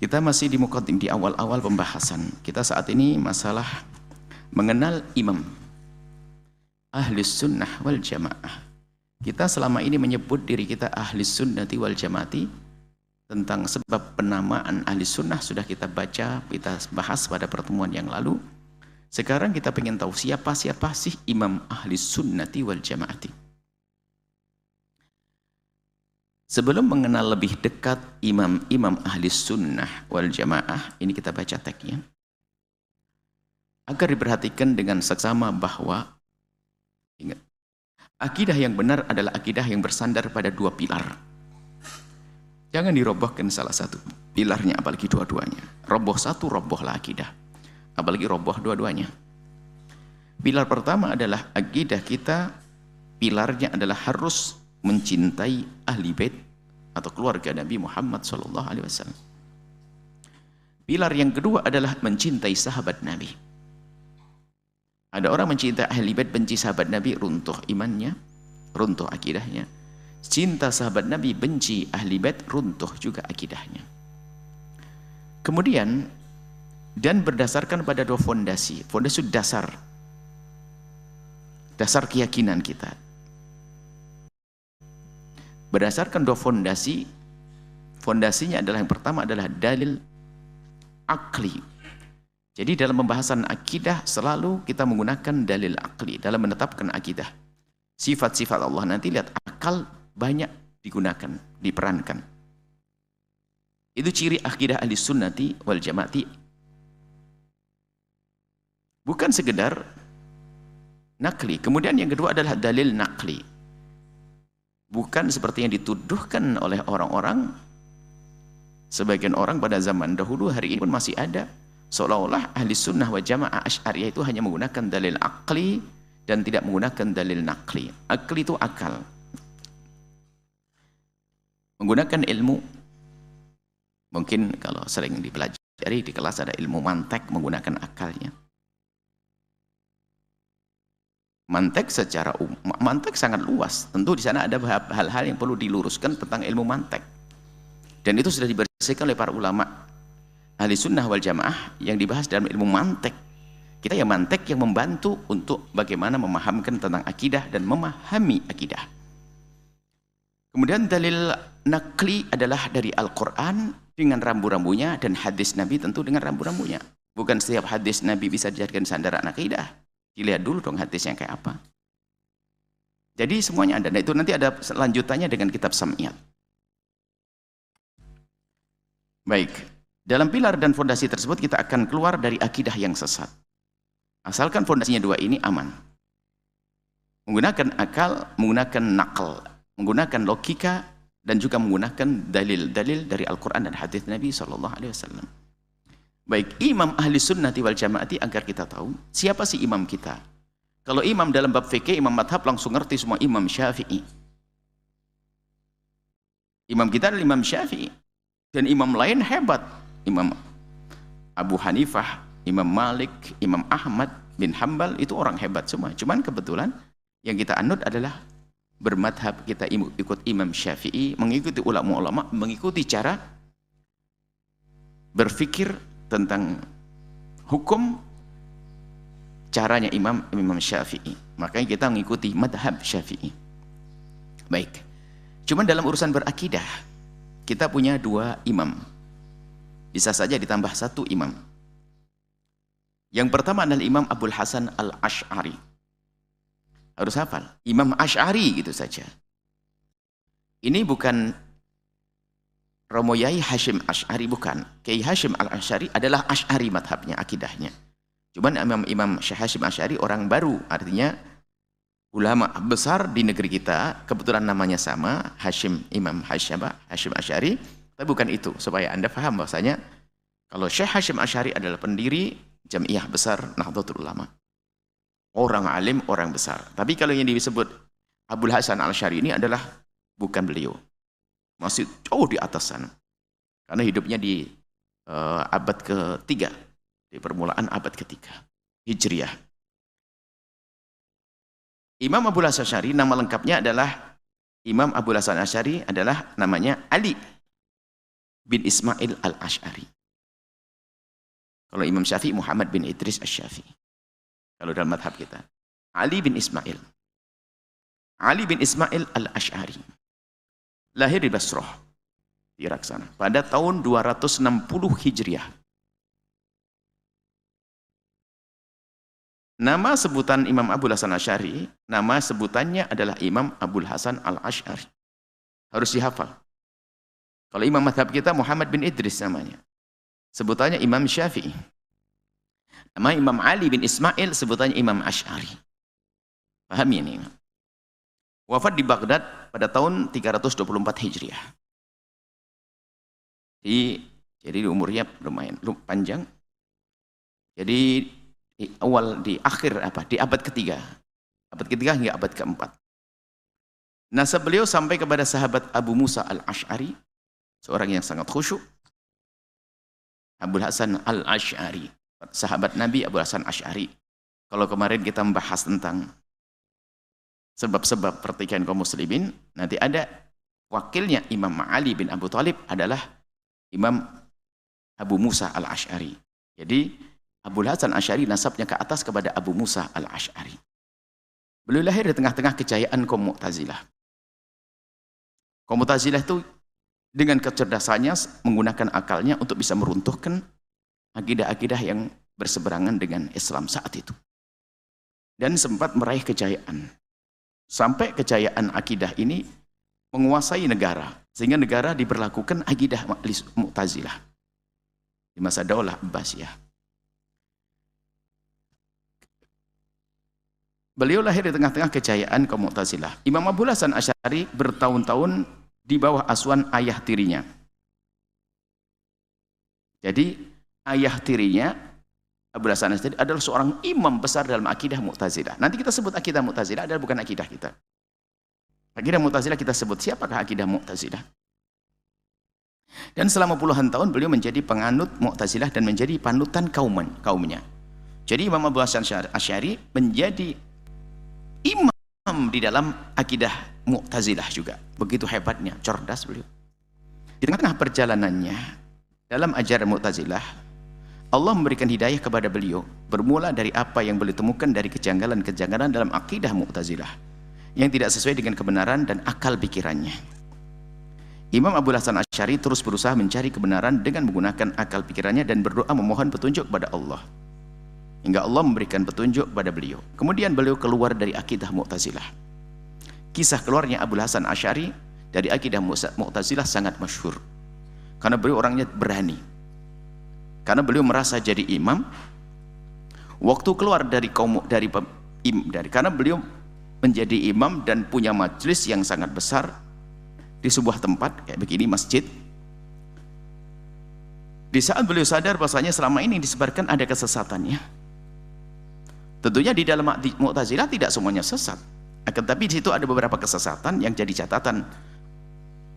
Kita masih di muqaddim, di awal-awal pembahasan. Kita saat ini masalah mengenal imam Ahlus Sunnah wal Jamaah. Kita selama ini menyebut diri kita Ahlus Sunnati wal Jamaati. Tentang sebab penamaan Ahlus Sunnah sudah kita baca, kita bahas pada pertemuan yang lalu. Sekarang kita ingin tahu siapa sih imam Ahlus Sunnati wal Jamaati. Sebelum mengenal lebih dekat imam-imam Ahlus Sunnah wal Jamaah, ini kita baca teksnya. Agar diperhatikan dengan seksama bahwa, ingat, akidah yang benar adalah akidah yang bersandar pada dua pilar. Jangan dirobohkan salah satu pilarnya, apalagi dua-duanya. Roboh satu, robohlah akidah. Apalagi roboh dua-duanya. Pilar pertama adalah akidah kita, pilarnya adalah harus mencintai ahli bait atau keluarga Nabi Muhammad SAW. Pilar yang kedua adalah mencintai sahabat Nabi. Ada orang mencintai ahli bait, benci sahabat Nabi, runtuh imannya, runtuh akidahnya. Cinta sahabat Nabi, benci ahli bait, runtuh juga akidahnya. Kemudian, dan berdasarkan pada dua fondasi. Fondasi dasar keyakinan kita. Berdasarkan dua fondasi, fondasinya adalah yang pertama adalah dalil akli. Jadi dalam pembahasan akidah selalu kita menggunakan dalil akli dalam menetapkan akidah. Sifat-sifat Allah, nanti lihat akal banyak digunakan, diperankan. Itu ciri akidah Ahlus Sunnati wal Jamaati. Bukan sekedar nakli. Kemudian yang kedua adalah dalil nakli. Bukan seperti yang dituduhkan oleh orang-orang, sebagian orang pada zaman dahulu, hari ini pun masih ada, seolah-olah ahli sunnah wa jamaah Asy'ariyah itu hanya menggunakan dalil akli dan tidak menggunakan dalil nakli. Akli itu akal, menggunakan ilmu. Mungkin kalau sering dipelajari di kelas ada ilmu mantek, menggunakan akalnya. Mantek secara mantek sangat luas. Tentu di sana ada hal-hal yang perlu diluruskan tentang ilmu mantek. Dan itu sudah dibersihkan oleh para ulama ahli sunnah wal jamaah yang dibahas dalam ilmu mantek. Kita ya mantek yang membantu untuk bagaimana memahamkan tentang akidah dan memahami akidah. Kemudian dalil nakli adalah dari Al-Quran dengan rambu-rambunya, dan hadis Nabi tentu dengan rambu-rambunya. Bukan setiap hadis Nabi bisa dijadikan sandaran akidah. Dilihat dulu dong hadisnya kayak apa. Jadi semuanya ada. Nah, itu nanti ada lanjutannya dengan kitab Sam'iyat. Baik, dalam pilar dan fondasi tersebut kita akan keluar dari akidah yang sesat. Asalkan fondasinya dua ini aman. Menggunakan akal, menggunakan nakal, menggunakan logika, dan juga menggunakan dalil-dalil dari Al-Quran dan hadis Nabi SAW. Baik, imam ahli sunnati wal jamaati, agar kita tahu siapa sih imam kita. Kalau imam dalam bab fikih, imam madhab langsung ngerti semua, Imam Syafi'i. Imam kita adalah Imam Syafi'i. Dan imam lain hebat. Imam Abu Hanifah, Imam Malik, Imam Ahmad bin Hanbal, itu orang hebat semua. Cuman kebetulan yang kita anut adalah bermadhab, kita ikut Imam Syafi'i, mengikuti ulama-ulama, mengikuti cara berfikir tentang hukum, caranya Imam Syafi'i. Makanya kita mengikuti madhab Syafi'i. Baik, cuman dalam urusan berakidah kita punya dua imam, bisa saja ditambah satu imam. Yang pertama adalah Imam Abul Hasan Al-Asy'ari. Harus hafal, Imam Asy'ari gitu saja. Ini bukan Romo Yai Hashim Asy'ari, bukan. Kiai Hashim Al-Asy'ari adalah Asy'ari madhabnya, akidahnya. Cuman Imam Syekh Hashim Asy'ari orang baru, artinya ulama besar di negeri kita, kebetulan namanya sama, Imam Hashim Asy'ari, tapi bukan itu. Supaya Anda paham bahwasanya kalau Syekh Hashim Asy'ari adalah pendiri Jamiah Besar Nahdlatul Ulama. Orang alim, orang besar. Tapi kalau yang disebut Abul Hasan Al-Asy'ari ini adalah bukan beliau. Masih jauh di atas sana. Karena hidupnya di abad ketiga, di permulaan abad ketiga Hijriah. Imam Abul Hasan Asy'ari, nama lengkapnya adalah Imam Abul Hasan Asy'ari, adalah namanya Ali. bin Ismail al-Ash'ari. Kalau Imam Syafi'i Muhammad bin Idris al-Syafi'i. Kalau dalam madhab kita. Ali bin Ismail. Ali bin Ismail al-Ash'ari. Lahir di Basrah, Irak sana, pada tahun 260 Hijriah. Nama sebutan Imam Abul Hasan Asy'ari, nama sebutannya adalah Imam Abul Hasan al-Ash'ari. Harus dihafal. Kalau imam madhab kita Muhammad bin Idris namanya. Sebutannya Imam Syafi'i. Nama Imam Ali bin Ismail sebutannya Imam Ash'ari. Pahami ini? Wafat di Baghdad pada tahun 324 Hijriah. Jadi umurnya lumayan panjang. Jadi di abad ketiga. Abad ketiga hingga abad keempat. Nasab beliau sampai kepada sahabat Abu Musa al-Ash'ari, seorang yang sangat khusyuk. Abul Hasan al-Ash'ari, sahabat Nabi Abu Hasan Ash'ari. Kalau kemarin kita membahas tentang sebab-sebab pertikaian kaum muslimin, nanti ada wakilnya Imam Ali bin Abu Thalib adalah Imam Abu Musa al-Ash'ari. Jadi Abul Hasan Ash'ari nasabnya ke atas kepada Abu Musa al-Ash'ari. Beliau lahir di tengah-tengah kejayaan kaum Mu'tazilah. Kaum Mu'tazilah itu dengan kecerdasannya menggunakan akalnya untuk bisa meruntuhkan akidah-akidah yang berseberangan dengan Islam saat itu. Dan sempat meraih kejayaan. Sampai kejayaan akidah ini menguasai negara. Sehingga negara diberlakukan akidah Mu'tazilah. Di masa Daulah Abbasiyah. Beliau lahir di tengah-tengah kejayaan kaum Mu'tazilah. Imam Abul Hasan Asy'ari bertahun-tahun di bawah asuhan ayah tirinya. Jadi ayah tirinya Abul Hasan Asy'ari adalah seorang imam besar dalam akidah Mu'tazilah. Nanti kita sebut akidah Mu'tazilah adalah bukan akidah kita. Akidah Mu'tazilah kita sebut siapakah akidah Mu'tazilah. Dan selama puluhan tahun beliau menjadi penganut Mu'tazilah dan menjadi panutan kaumnya. Jadi Imam Abul Hasan Asy'ari menjadi imam di dalam akidah Mu'tazilah juga. Begitu hebatnya, cerdas beliau. Di tengah-tengah perjalanannya dalam ajaran Mu'tazilah, Allah memberikan hidayah kepada beliau, bermula dari apa yang beliau temukan dari kejanggalan-kejanggalan dalam akidah Mu'tazilah yang tidak sesuai dengan kebenaran dan akal pikirannya. Imam Abul Hasan Asy'ari terus berusaha mencari kebenaran dengan menggunakan akal pikirannya dan berdoa memohon petunjuk kepada Allah. Hingga Allah memberikan petunjuk pada beliau. Kemudian beliau keluar dari akidah Mu'tazilah. Kisah keluarnya Abul Hasan Asy'ari dari akidah Mu'tazilah sangat masyhur. Karena beliau orangnya berani. Karena beliau merasa jadi imam. Waktu keluar dari karena beliau menjadi imam dan punya majelis yang sangat besar di sebuah tempat kayak begini, masjid. Di saat beliau sadar bahwasanya selama ini disebarkan ada kesesatannya. Tentunya di dalam Mu'tazilah tidak semuanya sesat. Akan tapi di situ ada beberapa kesesatan yang jadi catatan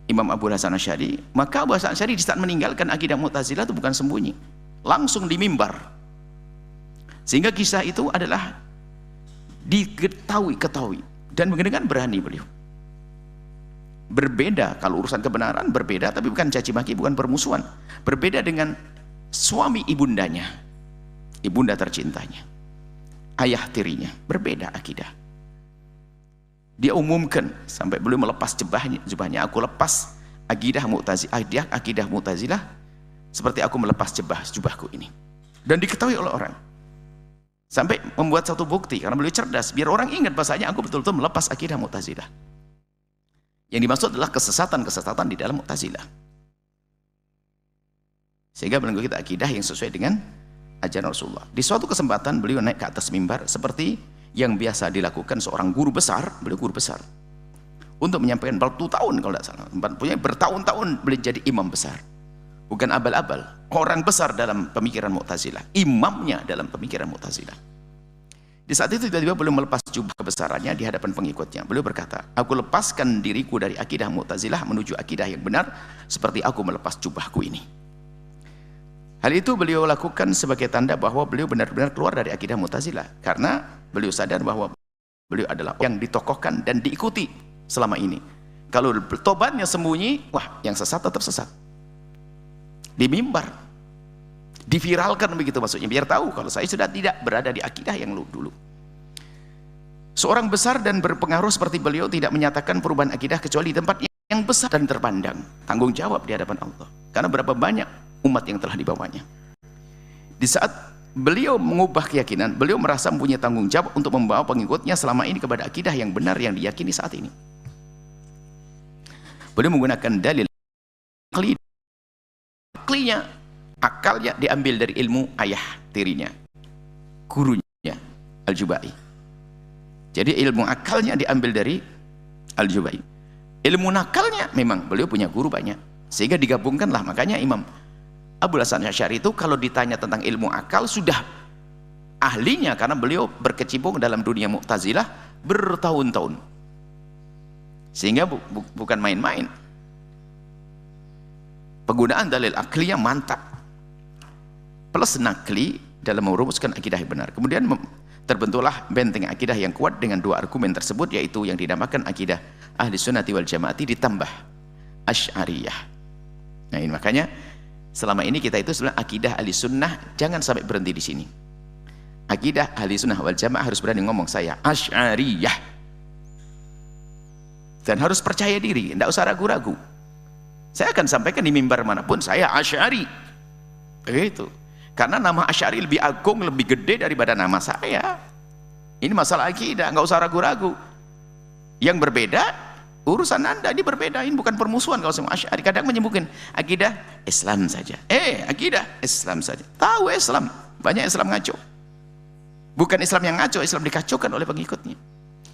Imam Abul Hasan Asy'ari. Maka Abul Hasan Asy'ari di saat meninggalkan akidah Mu'tazilah itu bukan sembunyi, langsung di mimbar. Sehingga kisah itu adalah diketahui dan dengan berani beliau. Berbeda kalau urusan kebenaran, berbeda, tapi bukan caci maki, bukan permusuhan. Berbeda dengan suami ibundanya, ibunda tercintanya, ayah tirinya, berbeda akidah. Dia umumkan sampai beliau melepas jubahnya, aku lepas akidah Mu'tazilah seperti aku melepas jubahku ini. Dan diketahui oleh orang. Sampai membuat satu bukti karena beliau cerdas, biar orang ingat bahasanya aku betul-betul melepas akidah Mu'tazilah. Yang dimaksud adalah kesesatan-kesesatan di dalam Mu'tazilah. Sehingga menunggu kita akidah yang sesuai dengan ajaran Rasulullah. Di suatu kesempatan beliau naik ke atas mimbar seperti yang biasa dilakukan seorang guru besar, beliau guru besar. Untuk menyampaikan bertahun kalau tidak salah, bertahun-tahun beliau jadi imam besar. Bukan abal-abal, orang besar dalam pemikiran Mu'tazilah, imamnya dalam pemikiran Mu'tazilah. Di saat itu tiba-tiba beliau melepas jubah kebesarannya di hadapan pengikutnya. Beliau berkata, aku lepaskan diriku dari akidah Mu'tazilah menuju akidah yang benar seperti aku melepas jubahku ini. Hal itu beliau lakukan sebagai tanda bahwa beliau benar-benar keluar dari akidah Mu'tazilah. Karena beliau sadar bahwa beliau adalah yang ditokohkan dan diikuti selama ini. Kalau tobatnya sembunyi, wah yang sesat tetap sesat. di mimbar, diviralkan begitu maksudnya, biar tahu kalau saya sudah tidak berada di akidah yang dulu. Seorang besar dan berpengaruh seperti beliau tidak menyatakan perubahan akidah kecuali di tempat yang besar dan terpandang, tanggung jawab di hadapan Allah, karena berapa banyak umat yang telah dibawanya. Di saat beliau mengubah keyakinan, beliau merasa mempunyai tanggung jawab untuk membawa pengikutnya selama ini kepada akidah yang benar yang diyakini saat ini. Beliau menggunakan dalil aklinya, akalnya diambil dari ilmu ayah tirinya, gurunya Al-Jubai. Jadi ilmu akalnya diambil dari Al-Jubai. Ilmu nakalnya memang beliau punya guru banyak, sehingga digabungkanlah. Makanya Imam Abul Hasan Asy'ari itu kalau ditanya tentang ilmu akal sudah ahlinya, karena beliau berkecimpung dalam dunia Mu'tazilah bertahun-tahun, sehingga bukan main-main. Penggunaan dalil akliyah mantap plus nakli dalam merumuskan akidah yang benar. Kemudian terbentuklah benteng akidah yang kuat dengan dua argumen tersebut, yaitu yang dinamakan akidah ahli sunnati wal jamaati ditambah asy'ariyah. Nah ini makanya selama ini kita itu sebenarnya akidah ahli sunnah jangan sampai berhenti di sini. Akidah ahli sunnah wal jamaah harus berani ngomong saya asy'ariyah, dan harus percaya diri, tidak usah ragu-ragu. Saya akan sampaikan di mimbar manapun saya Asy'ari, begitu. Karena nama Asy'ari lebih agung, lebih gede daripada nama saya. Ini masalah akidah, nggak usah ragu-ragu. Yang berbeda urusan Anda, ini berbeda, ini bukan permusuhan. Kalau sama Asy'ari kadang menyebutkan akidah Islam saja, akidah Islam saja. Tahu Islam, banyak Islam ngaco. Bukan Islam yang ngaco, Islam dikacaukan oleh pengikutnya.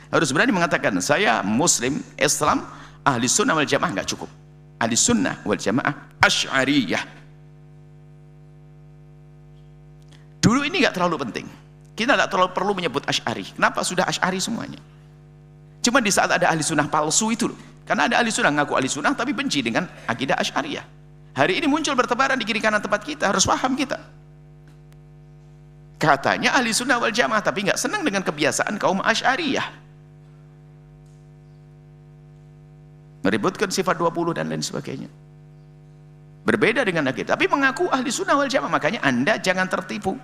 Harus berani mengatakan saya Muslim, Islam, ahli sunnah wal jamaah, nggak cukup. Ahli sunnah wal jamaah asy'ariyah. Dulu ini nggak terlalu penting, kita nggak terlalu perlu menyebut asy'ari. Kenapa? Sudah asy'ari semuanya. Cuma di saat ada ahli sunnah palsu itu loh, karena ada ahli sunnah ngaku ahli sunnah tapi benci dengan akidah asy'ariyah. Hari ini muncul bertebaran di kiri kanan tempat kita, harus paham kita. Katanya ahli sunnah wal jamaah tapi nggak senang dengan kebiasaan kaum asy'ariyah, meributkan sifat 20 dan lain sebagainya, berbeda dengan akidah tapi mengaku ahli sunnah wal jamaah. Makanya Anda jangan tertipu.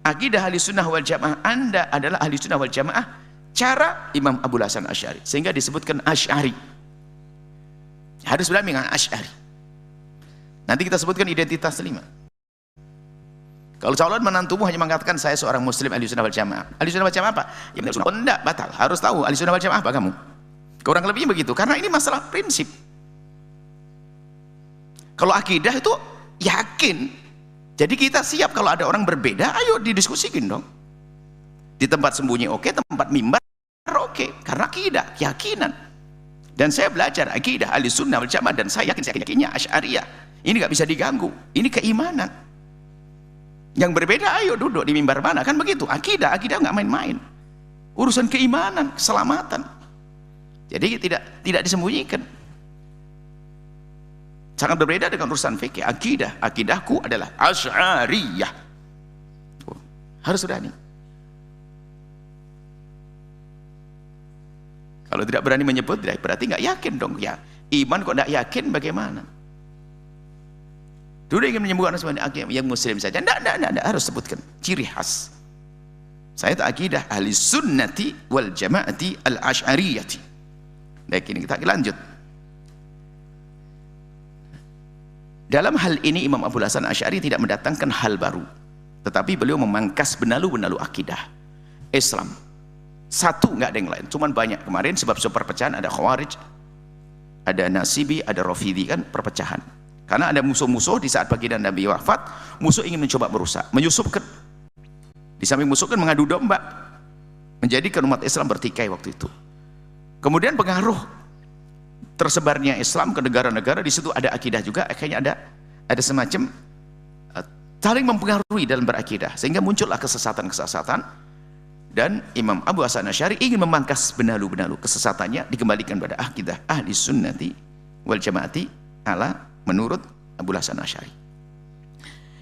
Akidah ahli sunnah wal jamaah Anda adalah ahli sunnah wal jamaah cara Imam Abul Hasan Asy'ari, sehingga disebutkan asy'ari. Harus berani dengan asy'ari. Nanti kita sebutkan identitas 5. Kalau calon menantumu hanya mengatakan saya seorang muslim ahli sunnah wal jamaah, ahli sunnah wal jamaah apa? Ya benar, enggak, batal. Harus tahu ahli sunnah wal jamaah apa kamu. Kurang lebihnya begitu, karena ini masalah prinsip. Kalau akidah itu yakin, jadi kita siap kalau ada orang berbeda, ayo didiskusikan dong. Di tempat sembunyi oke, tempat mimbar oke, karena akidah, keyakinan. Dan saya belajar akidah ahli sunnah wal jamaah, dan saya yakinnya asy'ariyah. Ini nggak bisa diganggu, ini keimanan. Yang berbeda ayo duduk di mimbar mana, kan begitu. Akidah nggak main-main. Urusan keimanan, keselamatan. Jadi tidak disembunyikan. Sangat berbeda dengan urusan fikih. Akidahku adalah asy'ariyah. Harus berani. Kalau tidak berani menyebut, berarti nggak yakin dong. Ya, iman kok nggak yakin bagaimana? Dulu ingin menyembuhkan yang muslim saja, tidak harus sebutkan ciri khas. Saya itu akidah ahli sunnati wal jamaati al asy'ariyati. Baik, ini kita lanjut. Dalam hal ini Imam Abul Hasan Asy'ari tidak mendatangkan hal baru, tetapi beliau memangkas benalu-benalu akidah Islam. Satu, nggak ada yang lain, cuman banyak. Kemarin sebab perpecahan ada Khawarij, ada Nasibi, ada Rafidhi, kan perpecahan. Karena ada musuh-musuh di saat baginda Nabi wafat, musuh ingin mencoba merusak, menyusupkan. Di samping musuh kan mengadu domba, menjadikan umat Islam bertikai waktu itu. Kemudian pengaruh tersebarnya Islam ke negara-negara, di situ ada akidah juga, akhirnya ada semacam saling mempengaruhi dalam berakidah, sehingga muncullah kesesatan-kesesatan. Dan Imam Abu Hasan Asy'ari ingin memangkas benalu-benalu kesesatannya, dikembalikan pada akidah ahli sunnati wal jamaati ala menurut Abu Hasan Asy'ari.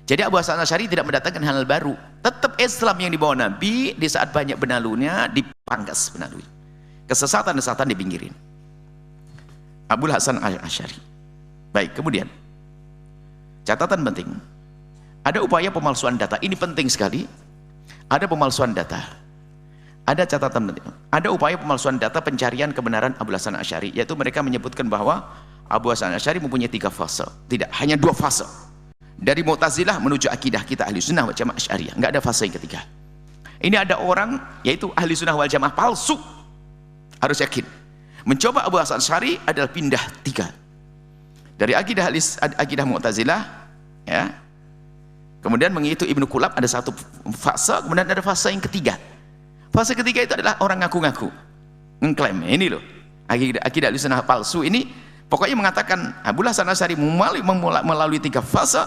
Jadi Abu Hasan Asy'ari tidak mendatangkan hal baru, tetap Islam yang dibawa Nabi. Di saat banyak benalunya dipangkas benalunya, kesesatan-kesesatan dipinggirin. Abul Hasan Asy'ari. Baik, kemudian catatan penting. Ada upaya pemalsuan data, ini penting sekali. Ada pemalsuan data. Ada catatan penting. Ada upaya pemalsuan data pencarian kebenaran Abu Hasan Asy'ari, yaitu mereka menyebutkan bahwa Abu Hasan Asy'ari mempunyai 3 fase. Tidak, hanya 2 fase. Dari Mu'tazilah menuju akidah kita Ahli Sunnah wal Jamaah Asy'ariyah, enggak ada fase yang ketiga. Ini ada orang, yaitu Ahli Sunnah wal Jamaah palsu. Harus yakin. Mencoba Abu Hasan Asy'ari adalah pindah 3. Dari akidah Mu'tazilah, ya. Kemudian mengikuti Ibnu Kulab ada 1 fase, kemudian ada fase yang ketiga. Fase ketiga itu adalah orang ngaku-ngaku, mengklaim, ini loh, akidah Ahlussunnah palsu ini, pokoknya mengatakan Abu Hasan Asy'ari melalui 3 fase,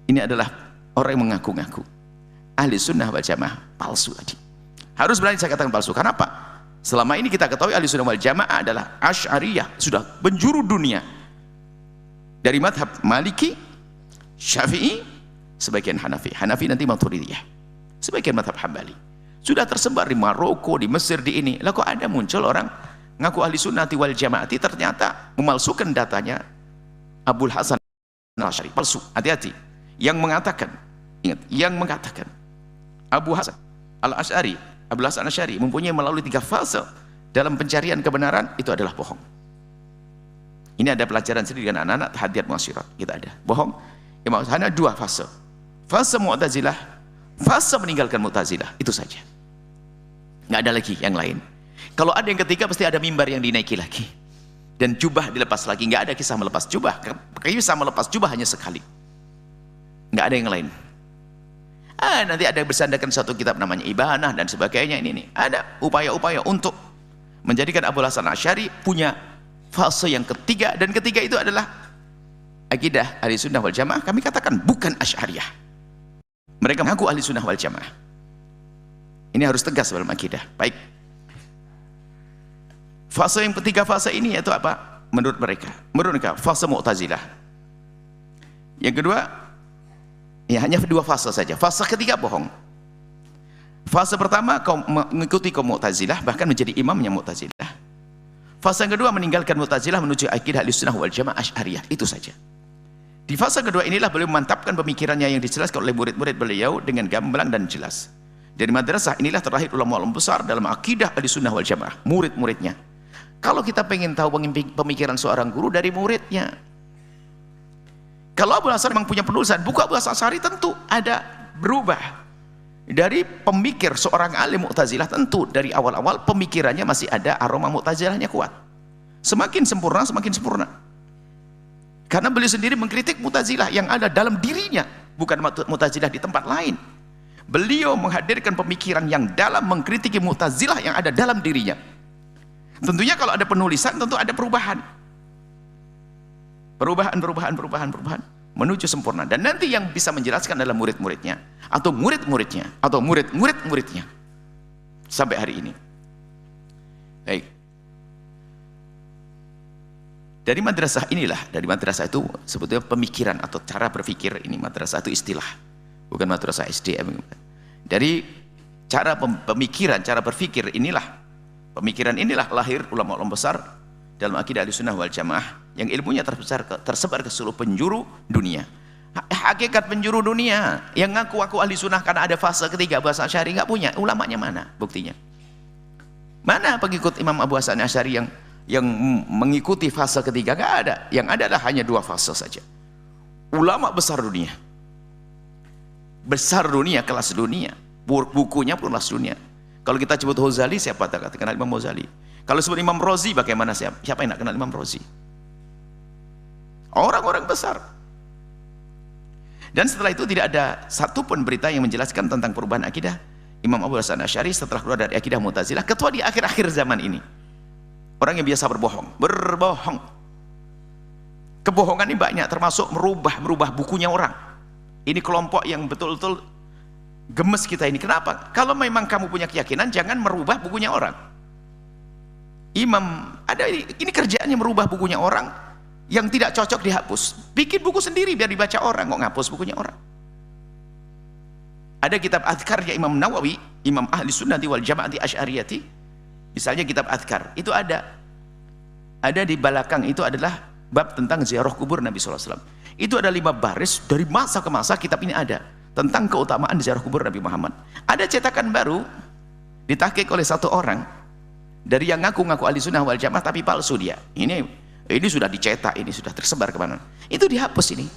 ini adalah orang yang mengaku-ngaku. Ahlussunnah wal Jamaah palsu tadi. Harus berani saya katakan palsu, karena apa? Selama ini kita ketahui Ahlussunnah wal Jamaah adalah Asy'ariyah, sudah penjuru dunia. Dari madhab Maliki, Syafi'i, sebagian Hanafi nanti Maturidiyah, sebagian madhab Hambali. Sudah tersebar di Maroko, di Mesir, di ini. Lah kok ada muncul orang ngaku ahli sunnati wal jamaati, ternyata memalsukan datanya Abu Hasan Asy'ari. Palsu, hati-hati. Yang mengatakan, ingat, yang mengatakan Abu Hasan Al-Asy'ari, Abu Hasan Asy'ari mempunyai melalui 3 fase dalam pencarian kebenaran, itu adalah bohong. Ini ada pelajaran sendiri dengan anak-anak Tahadiyat Mu'asyirat, kita ada. Bohong. Hanya 2 fase. Fase Mu'tazilah, fase meninggalkan Mu'tazilah, itu saja. Nggak ada lagi yang lain. Kalau ada yang ketiga pasti ada mimbar yang dinaiki lagi dan jubah dilepas lagi. Nggak ada kisah melepas jubah. Kisah melepas jubah hanya sekali, nggak ada yang lain. Nanti ada bersandarkan satu kitab namanya Ibanah dan sebagainya. Ini ada upaya-upaya untuk menjadikan Abu Hasan Asy'ari punya fase yang ketiga, dan ketiga itu adalah akidah ahli sunnah wal jamaah. Kami katakan bukan Asy'ariyah, mereka mengaku ahli sunnah wal jamaah. Ini harus tegas dalam akidah. Baik. Fase yang ketiga, fase ini yaitu apa? Menurut mereka, fase Mu'tazilah. Yang kedua, ya hanya 2 fase saja. Fase ketiga bohong. Fase pertama kau mengikuti kaum Mu'tazilah, bahkan menjadi imamnya Mu'tazilah. Fase yang kedua meninggalkan Mu'tazilah menuju akidah Ahlussunnah wal Jamaah Asy'ariyah, itu saja. Di fase kedua inilah beliau memantapkan pemikirannya yang dijelaskan oleh murid-murid beliau dengan gamblang dan jelas. Dari madrasah inilah terlahir ulama-ulama besar dalam akidah Ahlussunnah wal Jamaah, murid-muridnya. Kalau kita pengen tahu pemikiran seorang guru, dari muridnya. Kalau Abu Hasan memang punya penulisan, buku Abu Hasan Asy'ari tentu ada berubah. Dari pemikir seorang alim Mu'tazilah, tentu dari awal-awal pemikirannya masih ada aroma Mu'tazilahnya kuat. Semakin sempurna, semakin sempurna. Karena beliau sendiri mengkritik Mu'tazilah yang ada dalam dirinya, bukan Mu'tazilah di tempat lain. Beliau menghadirkan pemikiran yang dalam, mengkritiki Mu'tazilah yang ada dalam dirinya. Tentunya kalau ada penulisan, tentu ada perubahan menuju sempurna. Dan nanti yang bisa menjelaskan adalah murid-muridnya, atau murid-muridnya, atau murid-murid-muridnya sampai hari ini. Baik. Dari madrasah inilah, dari madrasah itu sebetulnya pemikiran atau cara berpikir, ini madrasah itu istilah, bukan madrasah SDM. Dari cara pemikiran, cara berpikir inilah, pemikiran inilah lahir ulama-ulama besar dalam akidah Ahlussunnah wal Jamaah yang ilmunya tersebar ke seluruh penjuru dunia. Hakikat penjuru dunia yang ngaku-ngaku ahli sunnah karena ada fase ketiga Abu Hasan Asy'ari nggak punya, ulamanya mana buktinya? Mana pengikut Imam Abu Hasan Asy'ari yang mengikuti fase ketiga? Nggak ada. Yang ada adalah hanya 2 fase saja. Ulama besar dunia, kelas dunia, bukunya pun kelas dunia. Kalau kita sebut Ghazali, siapa tak kenal Imam Ghazali? Kalau sebut Imam Razi, bagaimana siapa yang tak kenal Imam Razi? Orang-orang besar. Dan setelah itu tidak ada satupun berita yang menjelaskan tentang perubahan akidah Imam Abu Hasan Asy'ari setelah keluar dari akidah Mu'tazilah, kecuali di akhir-akhir zaman ini. Orang yang biasa berbohong. Kebohongan ini banyak, termasuk merubah bukunya orang. Ini kelompok yang betul-betul gemes kita ini. Kenapa? Kalau memang kamu punya keyakinan, jangan merubah bukunya orang. Imam ada ini kerjaannya merubah bukunya orang, yang tidak cocok dihapus. Bikin buku sendiri biar dibaca orang, kok ngapus bukunya orang. Ada kitab Adhkarnya Imam Nawawi, Imam Ahli Sunnati wal Jamaati Asy'ariyati. Misalnya kitab Adhkar, itu ada di belakang, itu adalah bab tentang ziarah kubur Nabi SAW. Itu ada 5 baris, dari masa ke masa kitab ini ada, tentang keutamaan ziarah kubur Nabi Muhammad. Ada cetakan baru, ditahqiq oleh satu orang, dari yang ngaku-ngaku ahli sunnah wal jamaah, tapi palsu dia. Ini sudah dicetak, ini sudah tersebar kemana. Itu dihapus ini.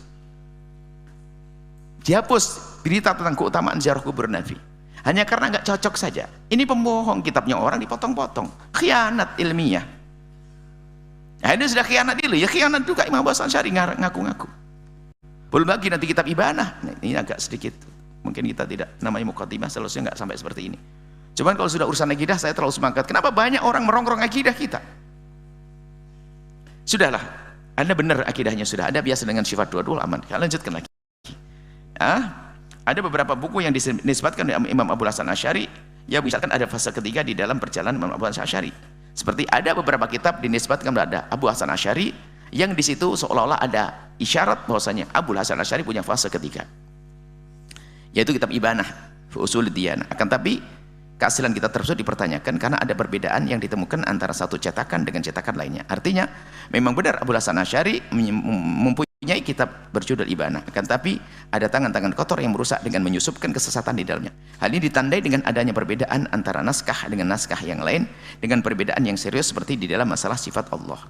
Dihapus berita tentang keutamaan ziarah kubur Nabi. Hanya karena nggak cocok saja. Ini pembohong, kitabnya orang dipotong-potong. Khianat ilmiah. Nah, ini sudah khianat dulu, ya khianat juga Imam Abu Hasan Asy'ari ngaku-ngaku. Belum lagi nanti kitab Ibanah. Nah, ini agak sedikit, mungkin kita tidak namanya muqaddimah, seharusnya nggak sampai seperti ini. Cuman kalau sudah urusan akidah, saya terlalu semangat. Kenapa banyak orang merongrong akidah kita? Sudahlah, Anda benar akidahnya sudah ada, biasa dengan sifat dua-dua aman. Lanjutkan lagi. Ada beberapa buku yang dinisbatkan oleh Imam Abu Hasan Asy'ari, ya misalkan ada fase ketiga di dalam perjalanan Imam Abu Hasan Asy'ari. Seperti ada beberapa kitab dinisbatkan kepada Abu Hasan Asy'ari, yang di situ seolah-olah ada isyarat bahwasanya Abu Hasan Asy'ari punya fase ketiga, yaitu kitab Ibanah fi Ushul Diyanah. Akan tapi keaslian kitab tersebut dipertanyakan karena ada perbedaan yang ditemukan antara satu cetakan dengan cetakan lainnya. Artinya memang benar Abu Hasan Asy'ari mempunyai kitab berjudul Ibanah, akan tapi ada tangan-tangan kotor yang merusak dengan menyusupkan kesesatan di dalamnya. Hal ini ditandai dengan adanya perbedaan antara naskah dengan naskah yang lain, dengan perbedaan yang serius seperti di dalam masalah sifat Allah.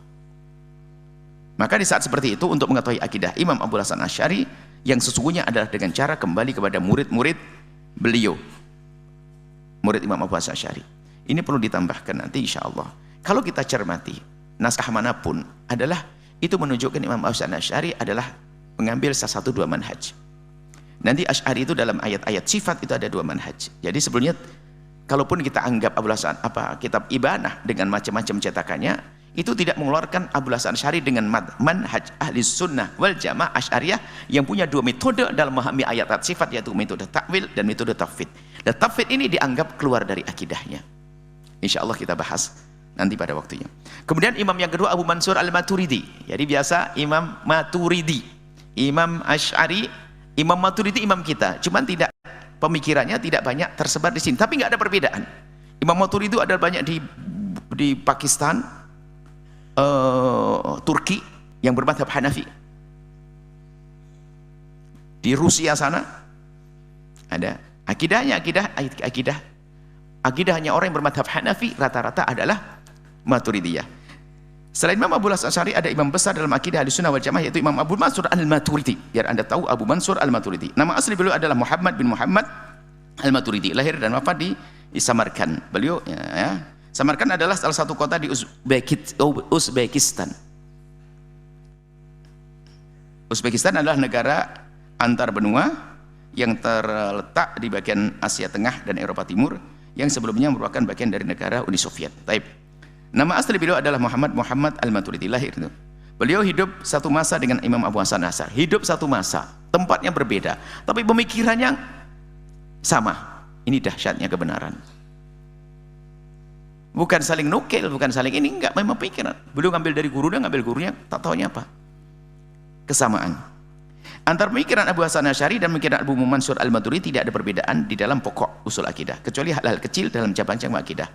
Maka di saat seperti itu, untuk mengetahui akidah Imam Abu Hasan Asy'ari yang sesungguhnya adalah dengan cara kembali kepada murid-murid beliau, murid Imam Abu Hasan Asy'ari. Ini perlu ditambahkan nanti insya Allah. Kalau kita cermati naskah manapun adalah itu menunjukkan Imam Abu Hasan Asy'ari adalah mengambil salah satu dua manhaj. Nanti Asy'ari itu dalam ayat-ayat sifat itu ada dua manhaj. Jadi sebelumnya kalaupun kita anggap Abu Hasan kitab Ibanah dengan macam-macam cetakannya, itu tidak mengeluarkan Abu Hasan Asy'ari dengan manhaj ahli sunnah wal jamaah Asy'ariyah yang punya dua metode dalam memahami ayat-ayat sifat, yaitu metode takwil dan metode tafwid. Dan tafwid ini dianggap keluar dari akidahnya. Insya Allah kita bahas nanti pada waktunya. Kemudian imam yang kedua Abu Mansur al-Maturidi. Jadi biasa Imam Maturidi, Imam Asy'ari, Imam Maturidi imam kita. Cuman tidak, pemikirannya tidak banyak tersebar di sini. Tapi nggak ada perbedaan. Imam Maturidi itu ada banyak di Pakistan, Turki yang bermadhab Hanafi. Di Rusia sana ada. Akidahnya akidahnya orang yang bermadhab Hanafi rata-rata adalah Maturidiyah. Selain Imam Abu Hasan Asy'ari, ada imam besar dalam akidah Ahlussunnah wal Jamaah, yaitu Imam Abu Mansur al-Maturidi. Biar Anda tahu, Abu Mansur al-Maturidi. Nama asli beliau adalah Muhammad bin Muhammad al-Maturidi. Lahir dan wafat di Samarkand. Beliau Samarkand adalah salah satu kota di Uzbekistan. Uzbekistan adalah negara antar benua yang terletak di bagian Asia Tengah dan Eropa Timur, yang sebelumnya merupakan bagian dari negara Uni Soviet. Taib. Nama asli beliau adalah Muhammad al-Maturidi. Lahir itu. Beliau hidup satu masa dengan Imam Abu Hasan Asy'ari. Hidup satu masa, tempatnya berbeda, tapi pemikirannya sama. Ini dahsyatnya kebenaran. Bukan saling nukil, bukan saling ini, enggak, memang pikiran. Beliau ngambil dari guru, dia ngambil gurunya, tak tahunya apa? Kesamaan. Antara pemikiran Abu Hasan Asy'ari dan pemikiran Abu Mansur al-Maturidi tidak ada perbedaan di dalam pokok usul akidah, kecuali hal-hal kecil dalam cabang-cabang akidah.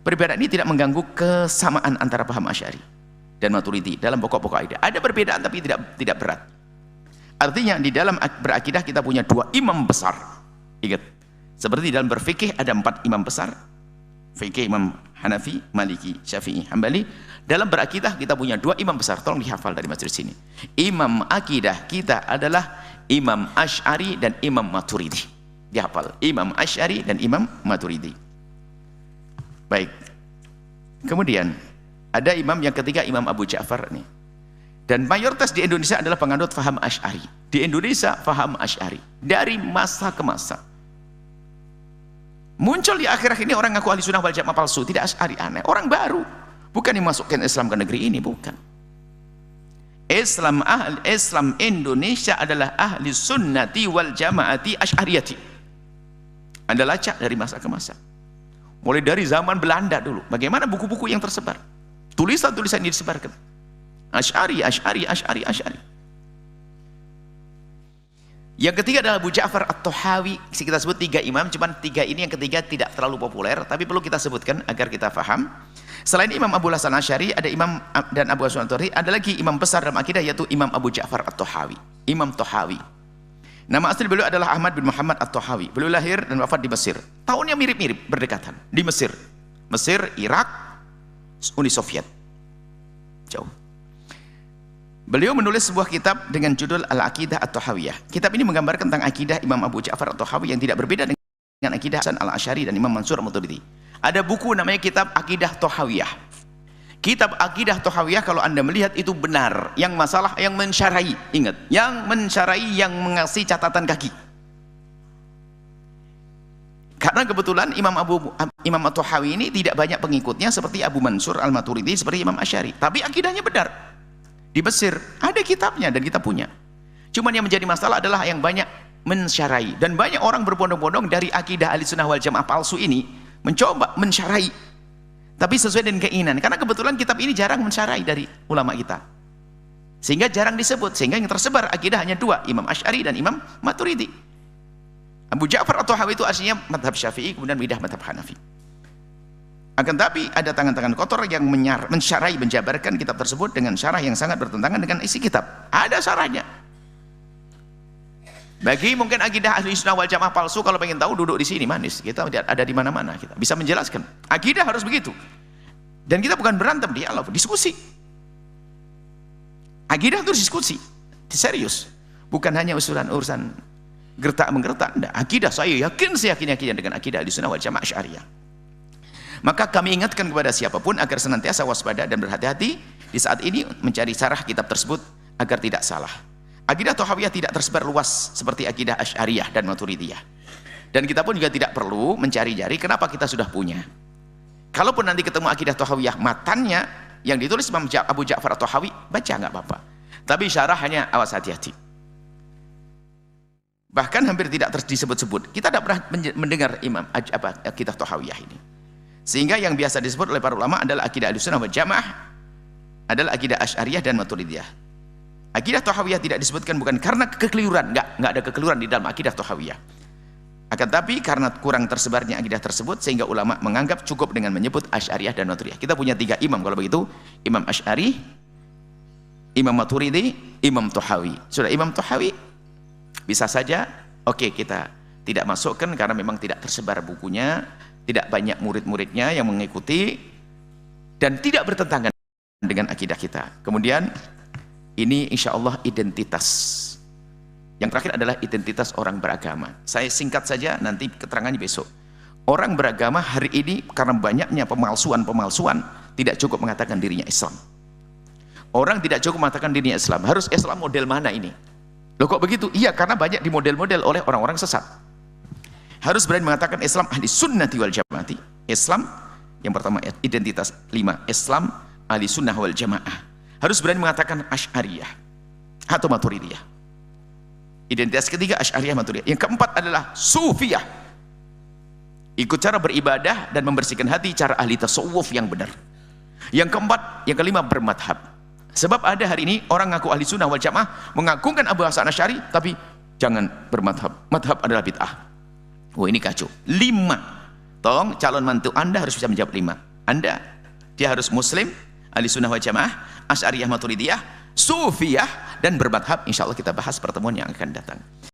Perbedaan ini tidak mengganggu kesamaan antara paham Asy'ari dan Maturidi dalam pokok-pokok akidah. Ada perbedaan tapi tidak berat. Artinya di dalam berakidah kita punya dua imam besar. Ingat, seperti dalam berfikih ada 4 imam besar. Fikih Imam Hanafi, Maliki, Syafi'i, Hambali. Dalam berakidah kita punya 2 imam besar. Tolong dihafal dari majelis sini. Imam akidah kita adalah Imam Asy'ari dan Imam Maturidi. Dihafal. Imam Asy'ari dan Imam Maturidi. Baik. Kemudian ada imam yang ketiga, Imam Abu Ja'far nih. Dan mayoritas di Indonesia adalah penganut faham Asy'ari. Di Indonesia faham Asy'ari dari masa ke masa. Muncul di akhir-akhir ini orang ngaku ahli sunnah wal jamaah palsu, tidak Asy'ari, aneh. Orang baru, bukan dimasukkan Islam ke negeri ini, bukan. Islam Indonesia adalah ahli sunnati wal jamaati asy'ariyati. Anda lacak dari masa ke masa. Mulai dari zaman Belanda dulu, bagaimana buku-buku yang tersebar, tulisan-tulisan yang disebarkan, Asy'ari. Yang ketiga adalah Abu Ja'far at-Tahawi. Kita sebut 3 imam, cuman 3 ini yang ketiga tidak terlalu populer, tapi perlu kita sebutkan agar kita paham. Selain Imam Abu Hasan Asy'ari, ada Imam dan Abu Hasan Asy'ari, ada lagi imam besar dalam akidah, yaitu Imam Abu Ja'far at-Tahawi. Imam Tahawi. Nama asli beliau adalah Ahmad bin Muhammad At-Tahawi. Beliau lahir dan wafat di Mesir. Tahunnya mirip-mirip, berdekatan. Di Mesir. Mesir, Irak, Uni Soviet. Jauh. Beliau menulis sebuah kitab dengan judul Al-Aqidah At-Tahawiyah. Kitab ini menggambarkan tentang akidah Imam Abu Ja'far At-Tahawi yang tidak berbeda dengan akidah Hasan Al-Asy'ari dan Imam Mansur Al-Maturidi. Ada buku namanya kitab Aqidah Tahawiyah. Kitab Aqidah Tahawiyah kalau Anda melihat itu benar. Yang masalah yang mensyarai, ingat, yang mensyarai, yang mengasih catatan kaki. Karena kebetulan Imam At-Tahawi ini tidak banyak pengikutnya seperti Abu Mansur Al-Maturidi, seperti Imam Asy'ari. Tapi akidahnya benar. Di Mesir ada kitabnya dan kita punya. Cuman yang menjadi masalah adalah yang banyak mensyarai, dan banyak orang berbondong-bondong dari akidah Ahlussunnah wal Jamaah palsu ini mencoba mensyarai. Tapi sesuai dengan keinginan, karena kebetulan kitab ini jarang mensyarai dari ulama kita, sehingga jarang disebut, sehingga yang tersebar akidah hanya dua, Imam Asy'ari dan Imam Maturidi. Abu Ja'far At-Tahawi itu aslinya madhab Syafi'i, kemudian bidah madhab Hanafi. Akan tapi ada tangan-tangan kotor yang mensyarai, menjabarkan kitab tersebut dengan syarah yang sangat bertentangan dengan isi kitab. Ada syarahnya. Bagi mungkin akidah Ahlussunnah wal Jamaah palsu, kalau pengen tahu duduk di sini manis. Kita ada di mana-mana, kita bisa menjelaskan. Akidah harus begitu. Dan kita bukan berantem, dialog, diskusi. Akidah itu diskusi, serius. Bukan hanya urusan gertak menggertak. Enggak. Akidah saya yakin dengan akidah Ahlussunnah wal Jamaah Asy'ariyah. Maka kami ingatkan kepada siapapun agar senantiasa waspada dan berhati-hati di saat ini mencari syarah kitab tersebut agar tidak salah. Akidah Tahawiyah tidak tersebar luas seperti akidah Asy'ariyah dan Maturidiyah. Dan kita pun juga tidak perlu mencari-cari kenapa kita sudah punya. Kalaupun nanti ketemu akidah Tahawiyah matannya yang ditulis Imam Abu Ja'far At-Tahawi, baca nggak apa-apa. Tapi syarahnya awas hati-hati. Bahkan hampir tidak disebut-sebut. Kita tidak pernah mendengar akidah Tahawiyah ini. Sehingga yang biasa disebut oleh para ulama adalah akidah Ahlussunnah wal Jamaah, adalah akidah Asy'ariyah dan Maturidiyah. Akidah Tahawiyah tidak disebutkan bukan karena kekeliruan, enggak ada kekeliruan di dalam akidah Tahawiyah. Akan tapi karena kurang tersebarnya akidah tersebut sehingga ulama menganggap cukup dengan menyebut Asy'ariyah dan Maturidiyah. Kita punya 3 imam kalau begitu, Imam Asy'ari, Imam Maturidi, Imam Tahawi. Sudah Imam Tahawi bisa saja oke, kita tidak masukkan karena memang tidak tersebar bukunya, tidak banyak murid-muridnya yang mengikuti dan tidak bertentangan dengan akidah kita. Kemudian ini insya Allah identitas. Yang terakhir adalah identitas orang beragama. Saya singkat saja, nanti keterangannya besok. Orang beragama hari ini karena banyaknya pemalsuan-pemalsuan tidak cukup mengatakan dirinya Islam. Orang tidak cukup mengatakan dirinya Islam. Harus Islam model mana ini? Loh kok begitu? Iya, karena banyak dimodel-model oleh orang-orang sesat. Harus berani mengatakan Islam ahli sunnati wal jamaati. Islam yang pertama identitas 5, Islam ahli sunnah wal jamaah. Harus berani mengatakan Asy'ariyah atau Maturidiyah. Identitas ketiga Asy'ariyah Maturidiyah. Yang keempat adalah Sufiyah. Ikut cara beribadah dan membersihkan hati cara ahli tasawuf yang benar. Yang keempat, yang kelima bermadhab. Sebab ada hari ini orang ngaku ahli sunnah wal jamaah, mengagungkan Abu Hasan Asy'ari, tapi jangan bermadhab. Madhab adalah bid'ah. Oh ini kacau. 5. Tolong calon mantu Anda harus bisa menjawab 5. Anda, dia harus muslim, ahli sunnah wal jamaah, Asy'ariyah Maturidiyah, Sufiyah, dan bermadhab. Insya Allah kita bahas pertemuan yang akan datang.